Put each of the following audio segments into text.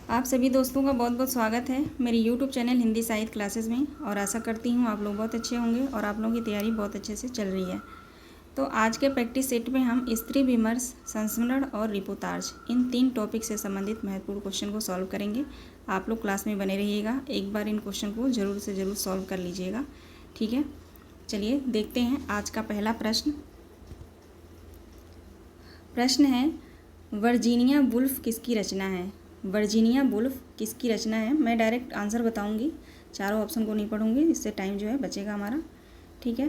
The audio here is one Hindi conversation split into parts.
आप सभी दोस्तों का बहुत बहुत स्वागत है मेरे YouTube चैनल हिंदी साहित्य क्लासेस में। और आशा करती हूँ आप लोग बहुत अच्छे होंगे और आप लोगों की तैयारी बहुत अच्छे से चल रही है। तो आज के प्रैक्टिस सेट में हम स्त्री विमर्श, संस्मरण और रिपोर्टाज इन 3 टॉपिक से संबंधित महत्वपूर्ण क्वेश्चन को सॉल्व करेंगे। आप लोग क्लास में बने रहिएगा, एक बार इन क्वेश्चन को ज़रूर से ज़रूर सॉल्व कर लीजिएगा, ठीक है। चलिए देखते हैं आज का पहला प्रश्न। प्रश्न है, वर्जीनिया वुल्फ किसकी रचना है? वर्जीनिया वुल्फ किसकी रचना है? मैं डायरेक्ट आंसर बताऊंगी, चारों ऑप्शन को नहीं पढ़ूंगी, इससे टाइम जो है बचेगा हमारा, ठीक है।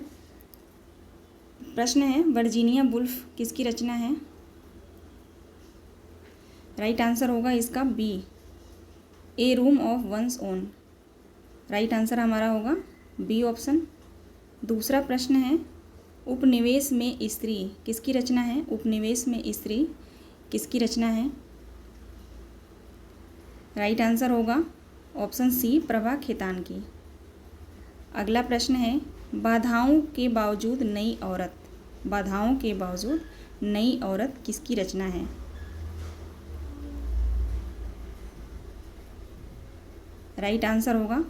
प्रश्न है, वर्जीनिया वुल्फ किसकी रचना है? राइट आंसर होगा इसका B, a room of one's own. Right answer हमारा होगा बी ऑप्शन। दूसरा प्रश्न है, उपनिवेश में स्त्री किसकी रचना है? उपनिवेश में स्त्री किसकी रचना है? राइट आंसर होगा ऑप्शन सी, प्रभा खेतान की। अगला प्रश्न है, बाधाओं के बावजूद नई औरत, बाधाओं के बावजूद नई औरत किसकी रचना है? राइट आंसर होगा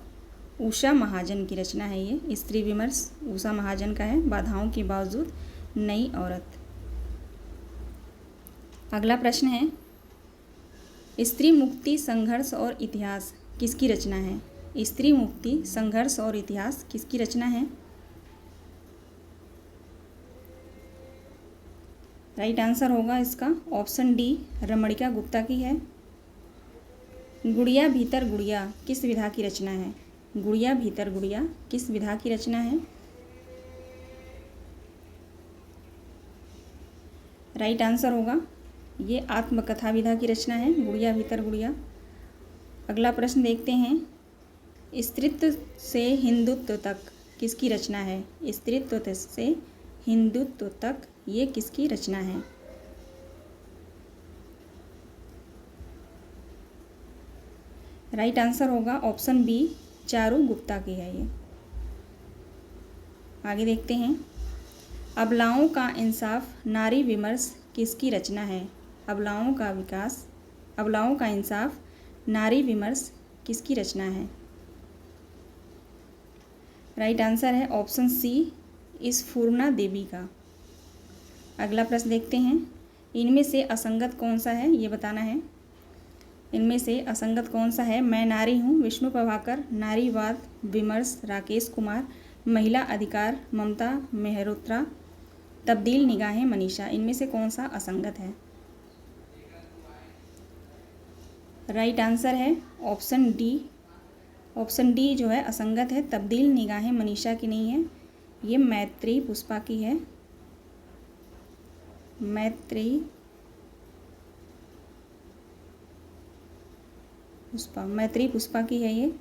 उषा महाजन की रचना है। ये स्त्री विमर्श उषा महाजन का है, बाधाओं के बावजूद नई औरत। अगला प्रश्न है, स्त्री मुक्ति संघर्ष और इतिहास किसकी रचना है? स्त्री मुक्ति संघर्ष और इतिहास किसकी रचना है? राइट आंसर होगा इसका ऑप्शन डी, रमणिका गुप्ता की है। गुड़िया भीतर गुड़िया किस विधा की रचना है? गुड़िया भीतर गुड़िया किस विधा की रचना है? राइट आंसर होगा ये आत्मकथा विधा की रचना है, गुड़िया भीतर गुड़िया। अगला प्रश्न देखते हैं, स्त्रीत्व से हिंदुत्व तक किसकी रचना है? स्त्रीत्व से हिंदुत्व तक ये किसकी रचना है? राइट आंसर होगा ऑप्शन बी, चारू गुप्ता की है ये। आगे देखते हैं, अबलाओं का इंसाफ नारी विमर्श किसकी रचना है? अबलाओं का विकास, अबलाओं का इंसाफ नारी विमर्श किसकी रचना है? राइट आंसर है ऑप्शन सी, स्फूर्णा देवी का। अगला प्रश्न देखते हैं, इनमें से असंगत कौन सा है ये बताना है। इनमें से असंगत कौन सा है? मैं नारी हूँ विष्णु प्रभाकर, नारीवाद विमर्श राकेश कुमार, महिला अधिकार ममता मेहरोत्रा, तब्दील निगाहें मनीषा। इनमें से कौन सा असंगत है? राइट आंसर है ऑप्शन डी, ऑप्शन डी जो है असंगत है। तब्दील निगाहें मनीषा की नहीं है, ये मैत्रेयी पुष्पा की है। मैत्रेयी पुष्पा की है ये।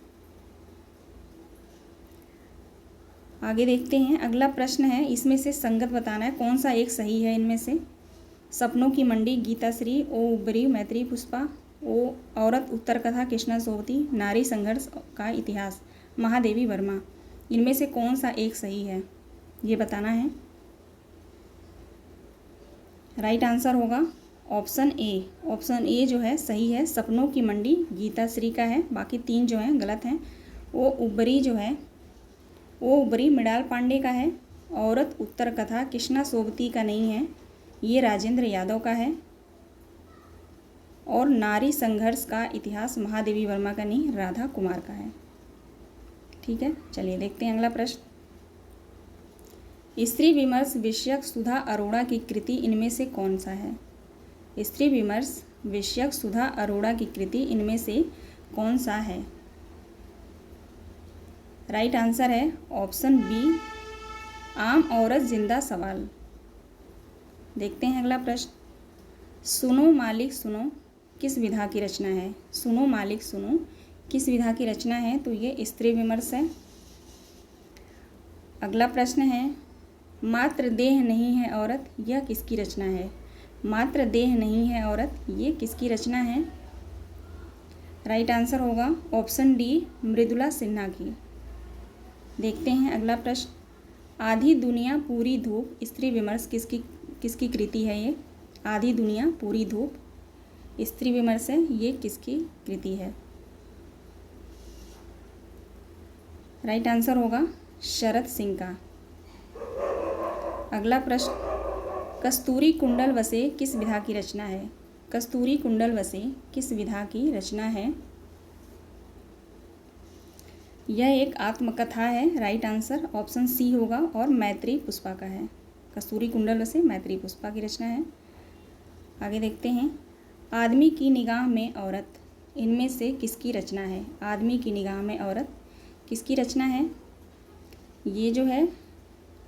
आगे देखते हैं, अगला प्रश्न है, इसमें से संगत बताना है, कौन सा एक सही है इनमें से। सपनों की मंडी गीताश्री, ओ उबरी मैत्रेयी पुष्पा, ओ औरत उत्तर कथा कृष्णा सोवती, नारी संघर्ष का इतिहास महादेवी वर्मा। इनमें से कौन सा एक सही है ये बताना है। राइट आंसर होगा ऑप्शन ए, ऑप्शन ए जो है सही है। सपनों की मंडी गीताश्री का है, बाकी 3 जो हैं गलत हैं। ओ उबरी जो है, ओ उबरी मृणाल पांडे का है। औरत उत्तर कथा कृष्णा सोवती का नहीं है, ये राजेंद्र यादव का है। और नारी संघर्ष का इतिहास महादेवी वर्मा का नहीं, राधा कुमार का है, ठीक है। चलिए देखते हैं अगला प्रश्न, स्त्री विमर्श विषयक सुधा अरोड़ा की कृति इनमें से कौन सा है? स्त्री विमर्श विषयक सुधा अरोड़ा की कृति इनमें से कौन सा है? राइट आंसर है ऑप्शन बी, आम औरत जिंदा सवाल। देखते हैं अगला प्रश्न, सुनो मालिक सुनो किस विधा की रचना है? सुनो मालिक सुनो किस विधा की रचना है? तो ये स्त्री विमर्श है। अगला प्रश्न है, मात्र देह नहीं है औरत, यह किसकी रचना है? मात्र देह नहीं है औरत, ये किसकी रचना है? राइट आंसर होगा ऑप्शन डी, मृदुला सिन्हा की। देखते हैं अगला प्रश्न, आधी दुनिया पूरी धूप स्त्री विमर्श किसकी कृति है? ये आधी दुनिया पूरी धूप स्त्री विमर्श है, ये किसकी कृति है? राइट आंसर होगा शरद सिंह का। अगला प्रश्न, कस्तूरी कुंडल वसे किस विधा की रचना है? कस्तूरी कुंडल वसे किस विधा की रचना है? यह एक आत्मकथा है। राइट आंसर ऑप्शन सी होगा और मैत्री पुष्पा का है। कस्तूरी कुंडल वसे मैत्री पुष्पा की रचना है। आगे देखते हैं, आदमी की निगाह में औरत इनमें से किसकी रचना है? आदमी की निगाह में औरत किसकी रचना है? ये जो है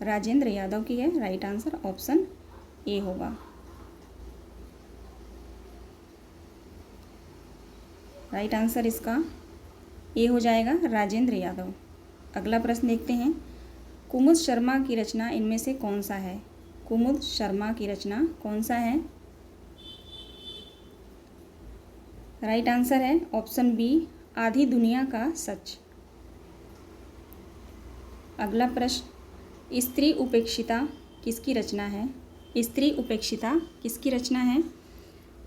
राजेंद्र यादव की है। राइट आंसर ऑप्शन ए होगा। राइट आंसर इसका ए हो जाएगा, राजेंद्र यादव। अगला प्रश्न देखते हैं, कुमुद शर्मा की रचना इनमें से कौन सा है? कुमुद शर्मा की रचना कौन सा है? राइट आंसर है ऑप्शन बी, आधी दुनिया का सच। अगला प्रश्न, स्त्री उपेक्षिता किसकी रचना है? स्त्री उपेक्षिता किसकी रचना है?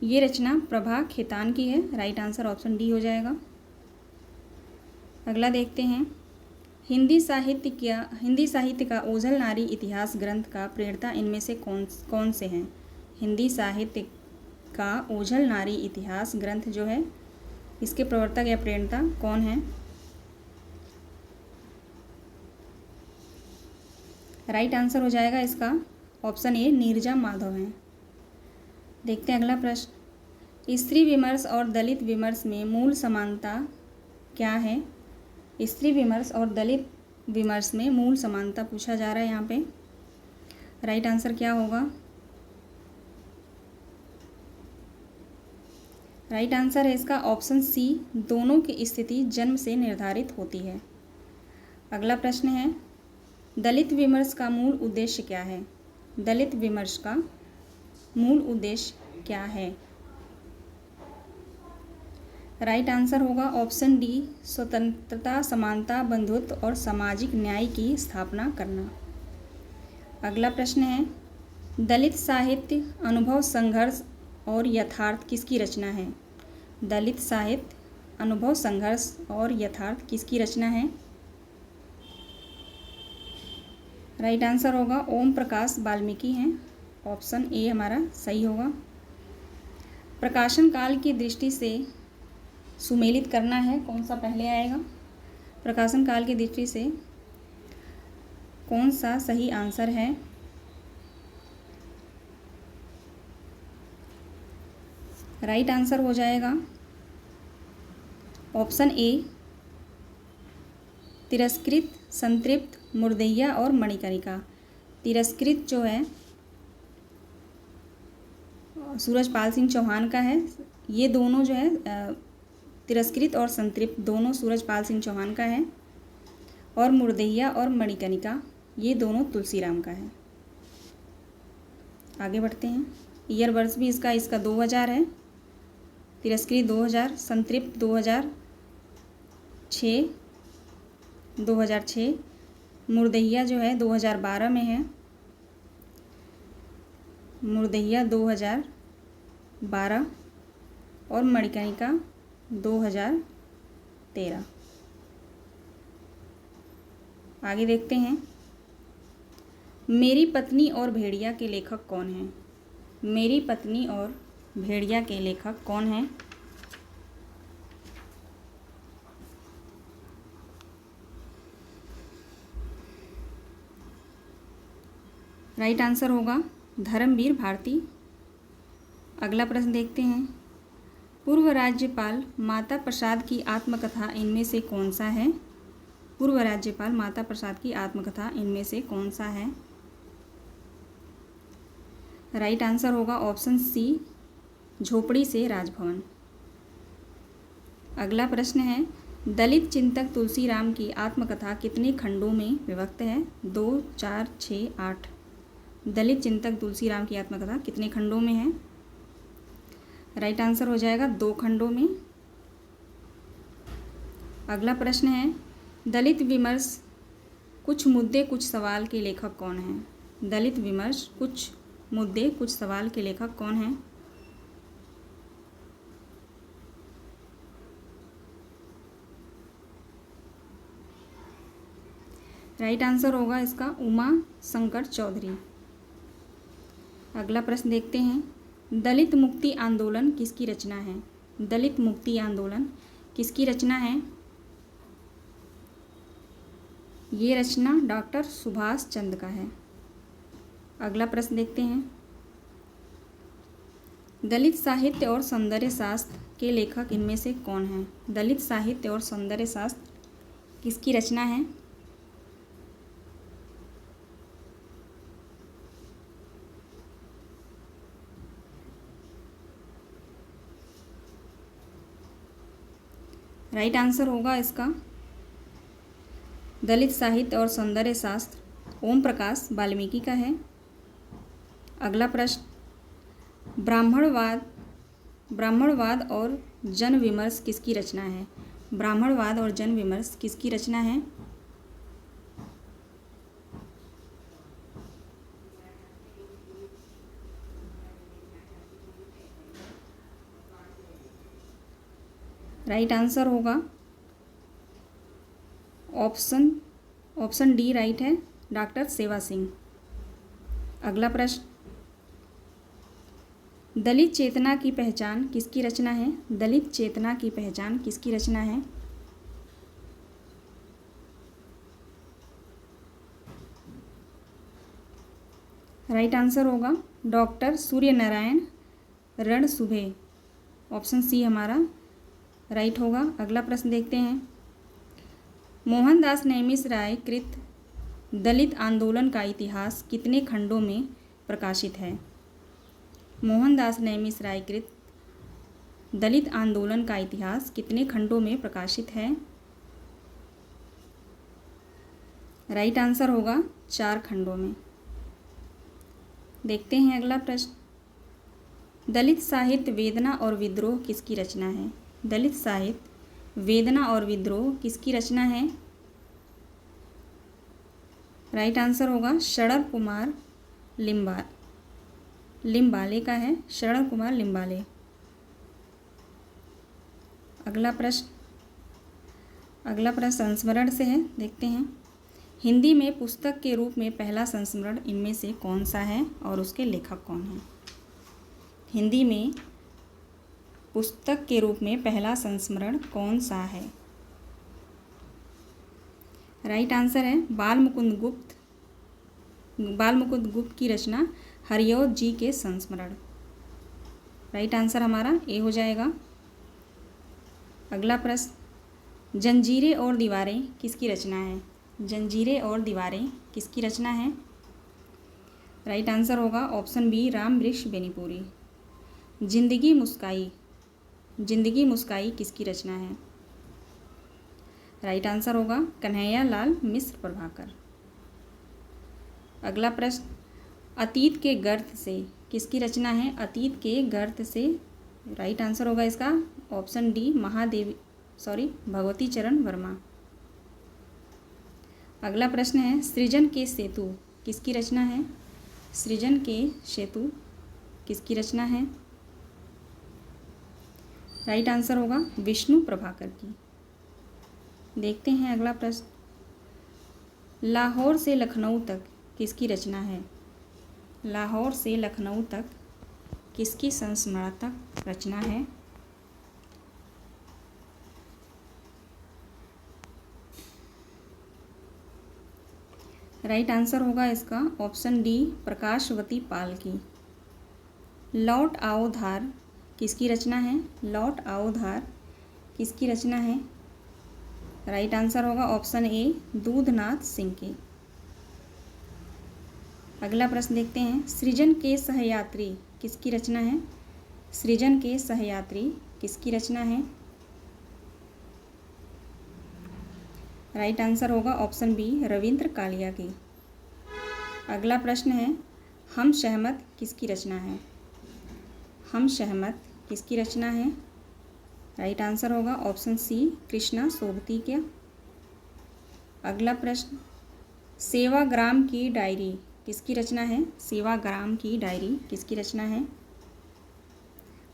ये रचना प्रभा खेतान की है। राइट आंसर ऑप्शन डी हो जाएगा। अगला देखते हैं, हिंदी साहित्य का ओझल नारी इतिहास ग्रंथ का प्रेरणा इनमें से कौन से हैं? हिंदी साहित्य का ओझल नारी इतिहास ग्रंथ जो है, इसके प्रवर्तक या प्रेरणा कौन है? राइट आंसर हो जाएगा इसका ऑप्शन ए, नीरजा माधव हैं। देखते हैं अगला प्रश्न, स्त्री विमर्श और दलित विमर्श में मूल समानता क्या है? स्त्री विमर्श और दलित विमर्श में मूल समानता पूछा जा रहा है यहाँ पे। राइट आंसर क्या होगा? राइट आंसर है इसका ऑप्शन सी, दोनों की स्थिति जन्म से निर्धारित होती है। अगला प्रश्न है, दलित विमर्श का मूल उद्देश्य क्या है? दलित विमर्श का मूल उद्देश्य क्या है? राइट आंसर होगा ऑप्शन डी, स्वतंत्रता, समानता, बंधुत्व और सामाजिक न्याय की स्थापना करना। अगला प्रश्न है, दलित साहित्य अनुभव, संघर्ष और यथार्थ किसकी रचना है? दलित साहित्य अनुभव, संघर्ष और यथार्थ किसकी रचना है? राइट आंसर होगा ओम प्रकाश वाल्मीकि हैं। ऑप्शन ए हमारा सही होगा। प्रकाशन काल की दृष्टि से सुमेलित करना है, कौन सा पहले आएगा? प्रकाशन काल की दृष्टि से कौन सा सही आंसर है? राइट आंसर हो जाएगा ऑप्शन ए, तिरस्कृत, संतृप्त, मुर्दैया और मणिकर्णिका। तिरस्कृत जो है सूरजपाल सिंह चौहान का है। ये दोनों जो है तिरस्कृत और संतृप्त दोनों सूरजपाल सिंह चौहान का है, और मुर्दैया और मणिकर्णिका ये दोनों तुलसीराम का है। आगे बढ़ते हैं, ईयर वर्ष भी इसका 2000 है, तिरस्कृत 2000, संतृप्त 2006, मुर्दैया जो है 2012 में है, मुर्दैया 2012 और मणिकर्णिका 2013। आगे देखते हैं, मेरी पत्नी और भेड़िया के लेखक कौन हैं? मेरी पत्नी और भेड़िया के लेखक कौन हैं? राइट आंसर होगा धर्मवीर भारती। अगला प्रश्न देखते हैं, पूर्व राज्यपाल माता प्रसाद की आत्मकथा इनमें से कौन सा है? पूर्व राज्यपाल माता प्रसाद की आत्मकथा इनमें से कौन सा है? राइट आंसर होगा ऑप्शन सी, झोपड़ी से राजभवन। अगला प्रश्न है, दलित चिंतक तुलसीराम की आत्मकथा कितने खंडों में विभक्त है? 2, 4, 6, 8। दलित चिंतक तुलसीराम की आत्मकथा कितने खंडों में है? राइट आंसर हो जाएगा 2 खंडों में। अगला प्रश्न है, दलित विमर्श कुछ मुद्दे कुछ सवाल के लेखक कौन हैं? दलित विमर्श कुछ मुद्दे कुछ सवाल के लेखक कौन हैं? राइट आंसर होगा इसका उमा शंकर चौधरी। अगला प्रश्न देखते हैं, दलित मुक्ति आंदोलन किसकी रचना है? दलित मुक्ति आंदोलन किसकी रचना है? ये रचना डॉक्टर सुभाष चंद्र का है। अगला प्रश्न देखते हैं, दलित साहित्य और सौंदर्य शास्त्र के लेखक इनमें से कौन हैं? दलित साहित्य और सौंदर्य शास्त्र किसकी रचना है? राइट आंसर होगा इसका दलित साहित्य और सौंदर्य शास्त्र ओम प्रकाश वाल्मीकि का है। अगला प्रश्न, ब्राह्मणवाद और जन विमर्श किसकी रचना है? ब्राह्मणवाद और जन विमर्श किसकी रचना है? राइट आंसर होगा ऑप्शन डी राइट है, डॉक्टर सेवा सिंह। अगला प्रश्न, दलित चेतना की पहचान किसकी रचना है? दलित चेतना की पहचान किसकी रचना है? राइट आंसर होगा doctor Suryanarayan Ransubhe. Option C हमारा राइट होगा। अगला प्रश्न देखते हैं, मोहनदास नेमिष राय कृत दलित आंदोलन का इतिहास कितने खंडों में प्रकाशित है? मोहनदास नेमिष राय कृत दलित आंदोलन का इतिहास कितने खंडों में प्रकाशित है? राइट आंसर होगा 4 खंडों में। देखते हैं अगला प्रश्न, दलित साहित्य वेदना और विद्रोह किसकी रचना है? दलित साहित्य वेदना और विद्रोह किसकी रचना है? राइट आंसर होगा शरद कुमार लिम्बाले का है, शरद कुमार लिम्बाले। अगला प्रश्न संस्मरण से है, देखते हैं, हिंदी में पुस्तक के रूप में पहला संस्मरण इनमें से कौन सा है और उसके लेखक कौन हैं? हिंदी में पुस्तक के रूप में पहला संस्मरण कौन सा है? राइट आंसर है बाल मुकुंद गुप्त की रचना हरिऔध जी के संस्मरण। राइट आंसर हमारा ए हो जाएगा। अगला प्रश्न, जंजीरें और दीवारें किसकी रचना है? जंजीरें और दीवारें किसकी रचना है? राइट आंसर होगा ऑप्शन बी राम वृक्ष बेनीपुरी। जिंदगी मुस्काई किसकी रचना है? राइट आंसर होगा कन्हैया लाल मिश्र प्रभाकर। अगला प्रश्न, अतीत के गर्त से किसकी रचना है? अतीत के गर्त से राइट आंसर होगा इसका ऑप्शन डी भगवती चरण वर्मा। अगला प्रश्न है, सृजन के सेतु किसकी रचना है? सृजन के सेतु किसकी रचना है? राइट आंसर होगा विष्णु प्रभाकर की। देखते हैं अगला प्रश्न, लाहौर से लखनऊ तक किसकी रचना है? लाहौर से लखनऊ तक किसकी संस्मरणात्मक रचना है? राइट आंसर होगा इसका ऑप्शन डी प्रकाशवती पाल की। लौट आओ धार किसकी रचना है? लौट आओ धार किसकी रचना है? राइट आंसर होगा ऑप्शन ए दूधनाथ सिंह की। अगला प्रश्न देखते हैं, सृजन के सहयात्री किसकी रचना है? सृजन के सहयात्री किसकी रचना है? राइट आंसर होगा ऑप्शन बी रविंद्र कालिया की। अगला प्रश्न है, हम सहमत किसकी रचना है? हम सहमत किसकी रचना है? राइट आंसर होगा ऑप्शन सी कृष्णा सोबती के। अगला प्रश्न, सेवाग्राम की डायरी किसकी रचना है? सेवाग्राम की डायरी किसकी रचना है?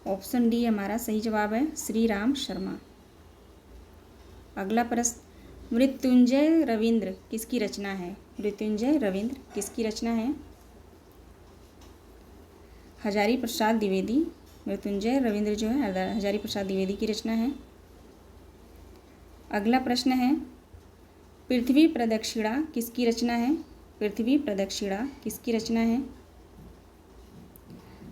ऑप्शन डी हमारा सही जवाब है श्री राम शर्मा। अगला प्रश्न, मृत्युंजय रविंद्र किसकी रचना है? मृत्युंजय रविंद्र किसकी रचना है? हजारी प्रसाद द्विवेदी। मृत्युंजय रविंद्र जो है हजारी प्रसाद द्विवेदी की रचना है। अगला प्रश्न है, पृथ्वी प्रदक्षिणा किसकी रचना है? पृथ्वी प्रदक्षिणा किसकी रचना है?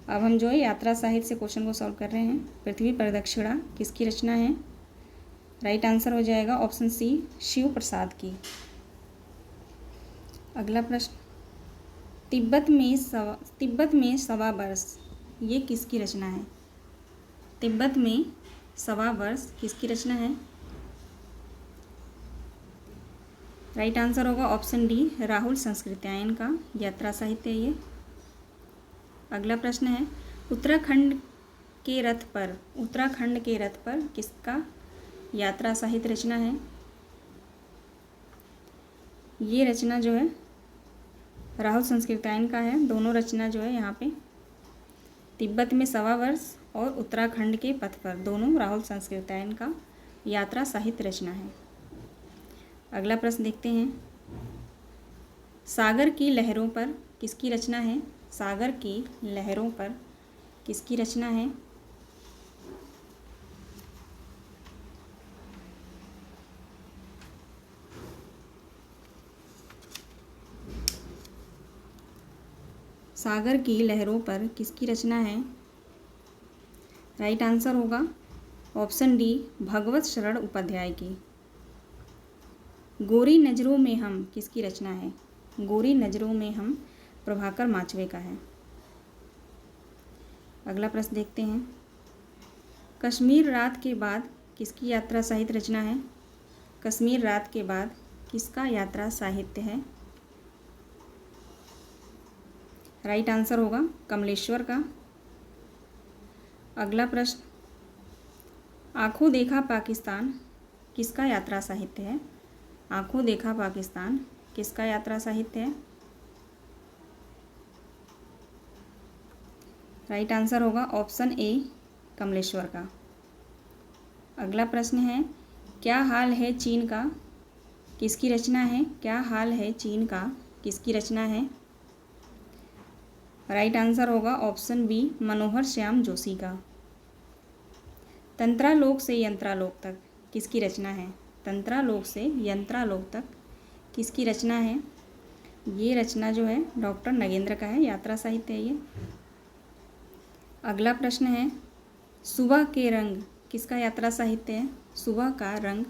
अब हम जो है यात्रा साहित्य से क्वेश्चन को सॉल्व कर रहे हैं। पृथ्वी प्रदक्षिणा किसकी रचना है? राइट आंसर हो जाएगा ऑप्शन सी, शिव प्रसाद की। अगला प्रश्न, तिब्बत में सवा वर्ष, ये किसकी रचना है? तिब्बत में सवा वर्ष किसकी रचना है? राइट आंसर होगा ऑप्शन डी, राहुल संस्कृत्यायन का यात्रा साहित्य है ये। अगला प्रश्न है, उत्तराखंड के रथ पर किसका यात्रा साहित्य रचना है? ये रचना जो है राहुल संस्कृत्यायन का है। दोनों रचना जो है यहाँ पे तिब्बत में सवा वर्ष और उत्तराखंड के पथ पर, दोनों राहुल संस्कृत्यायन का यात्रा साहित्य रचना है। अगला प्रश्न देखते हैं, सागर की लहरों पर किसकी रचना है? सागर की लहरों पर किसकी रचना है? सागर की लहरों पर किसकी रचना है? राइट आंसर होगा ऑप्शन डी, भगवत शरण उपाध्याय की। गोरी नजरों में हम किसकी रचना है? गोरी नजरों में हम प्रभाकर माचवे का है। अगला प्रश्न देखते हैं, कश्मीर रात के बाद किसकी यात्रा साहित्य रचना है? कश्मीर रात के बाद किसका यात्रा साहित्य है? राइट आंसर होगा कमलेश्वर का। अगला प्रश्न, आंखों देखा पाकिस्तान किसका यात्रा साहित्य है? आंखों देखा पाकिस्तान किसका यात्रा साहित्य है? राइट आंसर होगा ऑप्शन ए, कमलेश्वर का। अगला प्रश्न है, क्या हाल है चीन का किसकी रचना है? क्या हाल है चीन का किसकी रचना है? राइट आंसर होगा ऑप्शन बी, मनोहर श्याम जोशी का। तंत्रालोक से यंत्रालोक तक किसकी रचना है? तंत्रालोक से यंत्रालोक तक किसकी रचना है? ये रचना जो है डॉक्टर नगेंद्र का है, यात्रा साहित्य है ये। अगला प्रश्न है, सुबह के रंग किसका यात्रा साहित्य है? सुबह का रंग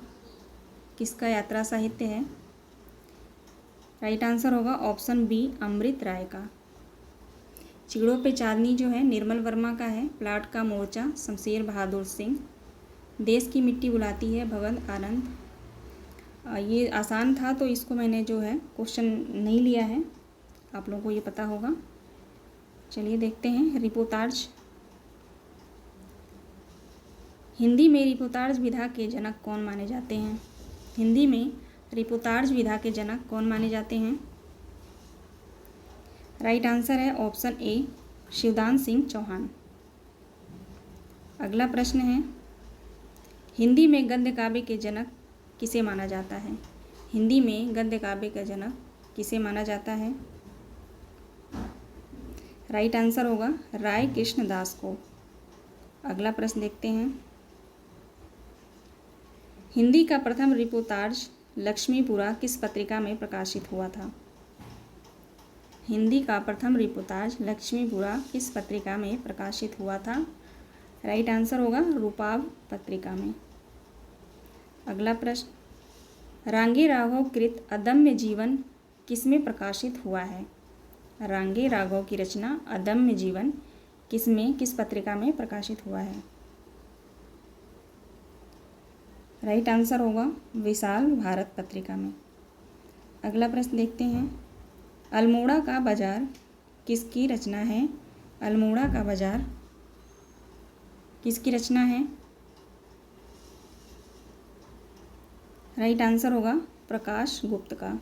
किसका यात्रा साहित्य है? राइट आंसर होगा ऑप्शन बी, अमृत राय का। चिड़ों पे चांदनी जो है निर्मल वर्मा का है। प्लाट का मोर्चा शमशेर बहादुर सिंह। देश की मिट्टी बुलाती है भगवंत आनंद। ये आसान था तो इसको मैंने जो है क्वेश्चन नहीं लिया है, आप लोगों को ये पता होगा। चलिए देखते हैं, रिपोर्टाज। हिंदी में रिपोर्टाज विधा के जनक कौन माने जाते हैं? हिंदी में रिपोर्टाज विधा के जनक कौन माने जाते हैं? राइट आंसर है ऑप्शन ए, शिवदान सिंह चौहान। अगला प्रश्न है, हिंदी में गद्य काव्य के जनक किसे माना जाता है? हिंदी में गद्य काव्य का जनक किसे माना जाता है? राइट आंसर होगा राय कृष्णदास को। अगला प्रश्न देखते हैं, हिंदी का प्रथम रिपोर्टाज लक्ष्मीपुरा किस पत्रिका में प्रकाशित हुआ था? हिंदी का प्रथम रिपोर्टाज लक्ष्मीपुरा किस पत्रिका में प्रकाशित हुआ था? राइट आंसर होगा रूपाव पत्रिका में। अगला प्रश्न, रांगे राघव कृत अदम्य जीवन किसमें प्रकाशित हुआ है? रांगे राघव की रचना अदम्य जीवन किस पत्रिका में प्रकाशित हुआ है? राइट आंसर होगा विशाल भारत पत्रिका में। अगला प्रश्न देखते हैं, अल्मोड़ा का बाजार किसकी रचना है? अल्मोड़ा का बाजार किसकी रचना है? राइट आंसर होगा प्रकाश गुप्त का।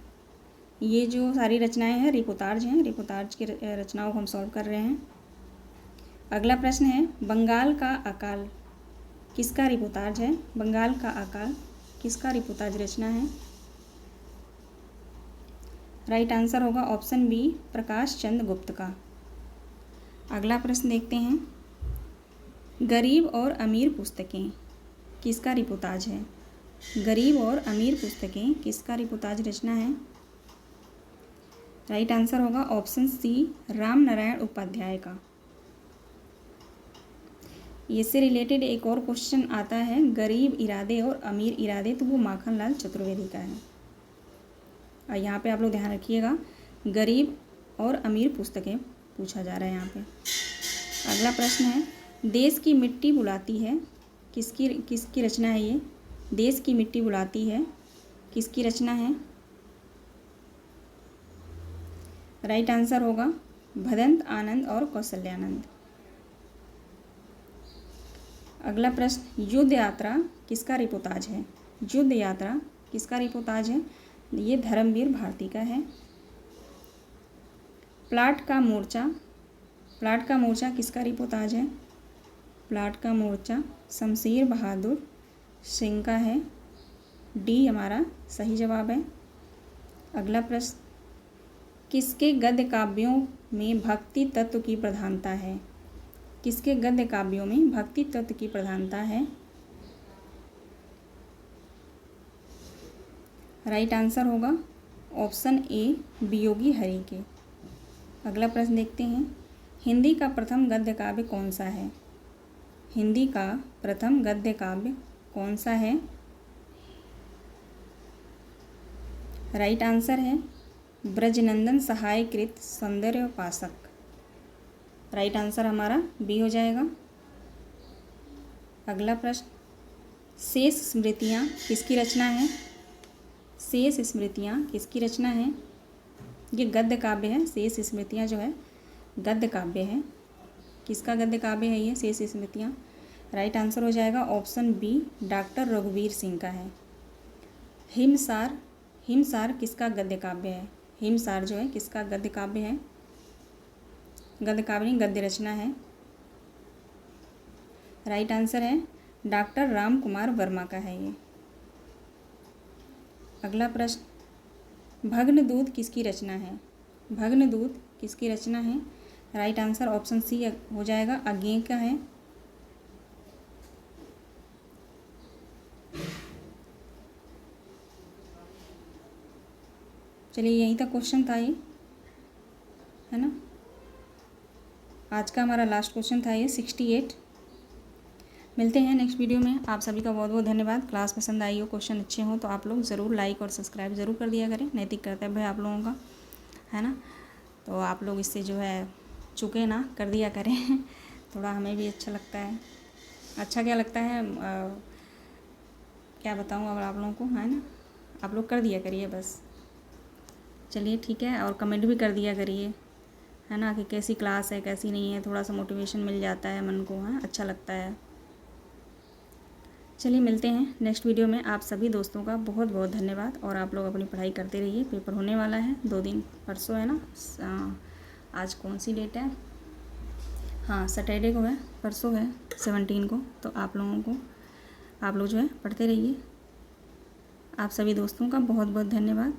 ये जो सारी रचनाएं हैं रिपोर्टाज हैं, रिपोर्टाज की रचनाओं को हम सॉल्व कर रहे हैं। अगला प्रश्न है, बंगाल का अकाल किसका रिपोर्टाज है? बंगाल का अकाल किसका रिपोर्टाज रचना है? राइट आंसर होगा ऑप्शन बी, प्रकाश चंद्र गुप्त का। अगला प्रश्न देखते हैं, गरीब और अमीर पुस्तकें किसका रिपोर्टाज है? गरीब और अमीर पुस्तकें किसका रिपोर्टाज रचना है? राइट आंसर होगा ऑप्शन सी, राम नारायण उपाध्याय का। इससे रिलेटेड एक और क्वेश्चन आता है, गरीब इरादे और अमीर इरादे, तो वो माखनलाल चतुर्वेदी का है। और यहाँ पे आप लोग ध्यान रखिएगा, गरीब और अमीर पुस्तकें पूछा जा रहा है यहाँ पे। अगला प्रश्न है, देश की मिट्टी बुलाती है किसकी रचना है ये? देश की मिट्टी बुलाती है किसकी रचना है? राइट आंसर होगा भदंत आनंद और कौशल्यानंद। अगला प्रश्न, युद्ध यात्रा किसका रिपोर्टाज है? युद्ध यात्रा किसका रिपोर्टाज है? ये धर्मवीर भारती का है। प्लाट का मोर्चा किसका रिपोर्टाज है? प्लाट का मोर्चा शमशेर बहादुर सिंह का है। डी हमारा सही जवाब है। अगला प्रश्न, किसके गद्य काव्यों में भक्ति तत्व की प्रधानता है? किसके गद्य काव्यों में भक्ति तत्व की प्रधानता है? राइट आंसर होगा ऑप्शन ए, वियोगी हरि के। अगला प्रश्न देखते हैं, हिंदी का प्रथम गद्य काव्य कौन सा है? हिंदी का प्रथम गद्य काव्य कौन सा है? राइट आंसर है ब्रजनंदन सहाय कृत सौंदर्य उपासक। राइट आंसर हमारा बी हो जाएगा। अगला प्रश्न, शेष स्मृतियाँ किसकी रचना है? शेष स्मृतियाँ किसकी रचना है? ये गद्य काव्य है। शेष स्मृतियाँ जो है गद्य काव्य है। किसका गद्य काव्य है ये शेष स्मृतियाँ? राइट आंसर हो जाएगा ऑप्शन बी, डॉक्टर रघुवीर सिंह का है। हिमसार किसका गद्य काव्य है? हिमसार जो है किसका गद्य काव्य है? गद्य काव्य नहीं, गद्य रचना है। राइट आंसर है डॉक्टर राम कुमार वर्मा का है ये। अगला प्रश्न, भग्नदूत किसकी रचना है? भग्नदूत किसकी रचना है? राइट आंसर ऑप्शन सी हो जाएगा, अज्ञेय का है। चलिए यहीं तक क्वेश्चन था ये, है ना। आज का हमारा लास्ट क्वेश्चन था ये 68। मिलते हैं नेक्स्ट वीडियो में। आप सभी का बहुत बहुत धन्यवाद। क्लास पसंद आई हो, क्वेश्चन अच्छे हों तो आप लोग ज़रूर लाइक और सब्सक्राइब ज़रूर कर दिया करें। नैतिक कर्तव्य है आप लोगों का, है ना। तो आप लोग इससे जो है चूके ना कर दिया करें थोड़ा हमें भी अच्छा लगता है। अच्छा क्या लगता है क्या बताऊँ अब आप लोगों को, है ना। आप लोग कर दिया करिए बस। चलिए ठीक है, और कमेंट भी कर दिया करिए, है ना, कि कैसी क्लास है कैसी नहीं है। थोड़ा सा मोटिवेशन मिल जाता है मन को, है, अच्छा लगता है। चलिए मिलते हैं नेक्स्ट वीडियो में। आप सभी दोस्तों का बहुत बहुत धन्यवाद। और आप लोग अपनी पढ़ाई करते रहिए। पेपर होने वाला है 2 दिन, परसों है ना। आज कौन सी डेट है? हाँ, सैटरडे को है, परसों है 17 को। तो आप लोग जो है पढ़ते रहिए। आप सभी दोस्तों का बहुत बहुत धन्यवाद।